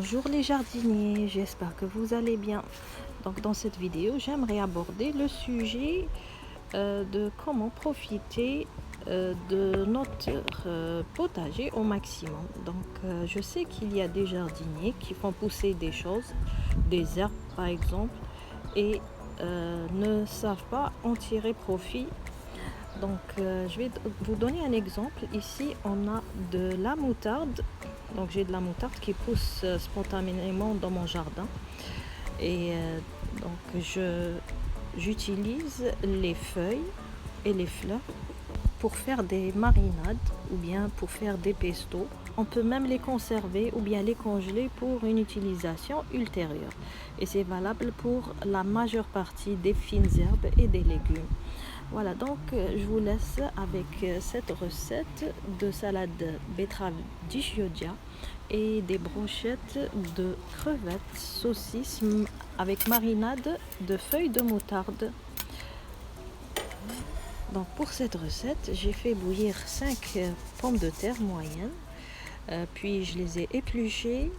Bonjour les jardiniers, j'espère que vous allez bien. Donc dans cette vidéo, j'aimerais aborder le sujet de comment profiter de notre potager au maximum. Donc je sais qu'il y a des jardiniers qui font pousser des choses, des herbes par exemple, et ne savent pas en tirer profit. Donc je vais vous donner un exemple. Ici on a de la moutarde. Donc j'ai de la moutarde qui pousse spontanément dans mon jardin. Et donc j'utilise les feuilles et les fleurs pour faire des marinades ou bien pour faire des pestos. On peut même les conserver ou bien les congeler pour une utilisation ultérieure. Et c'est valable pour la majeure partie des fines herbes et des légumes. Voilà, donc je vous laisse avec cette recette de salade betterave di chioggia et des brochettes de crevettes saucisses avec marinade de feuilles de moutarde. Donc pour cette recette, j'ai fait bouillir 5 pommes de terre moyennes, puis je les ai épluchées,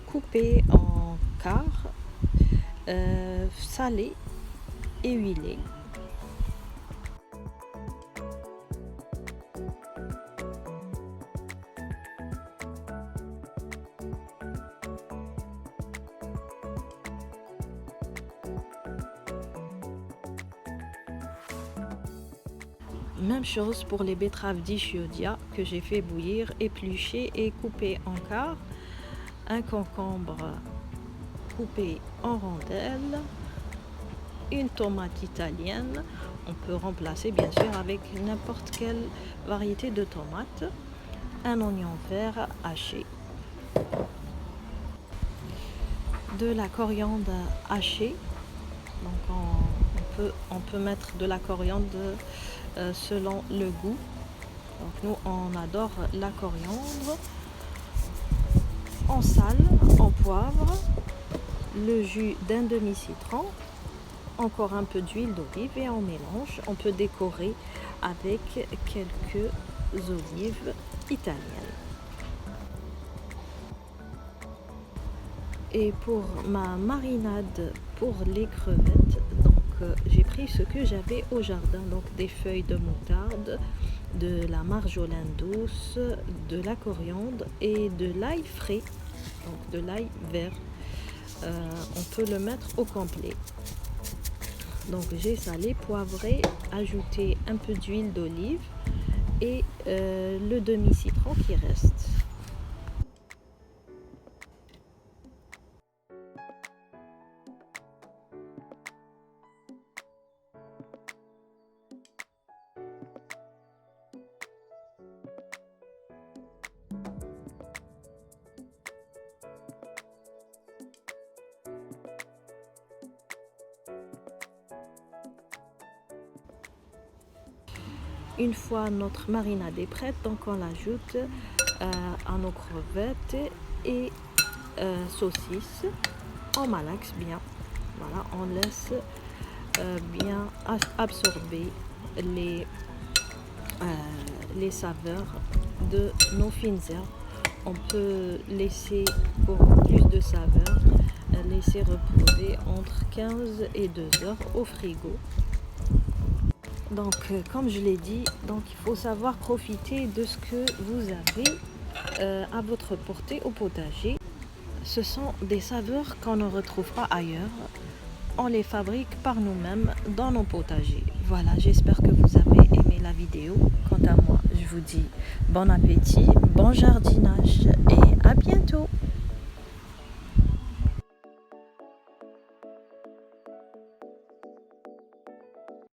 coupées en quarts, salées et huilées. Même chose pour les betteraves di chioggia que j'ai fait bouillir, éplucher et couper en quarts. Un concombre coupé en rondelles. Une tomate italienne. On peut remplacer bien sûr avec n'importe quelle variété de tomate. Un oignon vert haché. De la coriandre hachée. Donc on peut mettre de la coriandre selon le goût. Donc nous on adore la coriandre. En sel, en poivre, le jus d'un demi-citron, encore un peu d'huile d'olive et on mélange. On peut décorer avec quelques olives italiennes. Et pour ma marinade pour les crevettes, j'ai pris ce que j'avais au jardin, donc des feuilles de moutarde, de la marjolaine douce, de la coriandre et de l'ail frais, donc de l'ail vert. On peut le mettre au complet. Donc j'ai salé, poivré, ajouté un peu d'huile d'olive et le demi-citron qui reste. Une fois notre marinade est prête, donc on l'ajoute à nos crevettes et saucisses. On malaxe bien. Voilà, on laisse bien absorber les saveurs de nos fines herbes. On peut laisser pour plus de saveurs, laisser reposer entre 15 et 2 heures au frigo. Donc comme je l'ai dit, donc il faut savoir profiter de ce que vous avez à votre portée au potager. Ce sont des saveurs qu'on ne retrouve pas ailleurs. On les fabrique par nous-mêmes dans nos potagers. Voilà, j'espère que vous avez aimé la vidéo. Quant à moi, je vous dis bon appétit, bon jardinage et à bientôt.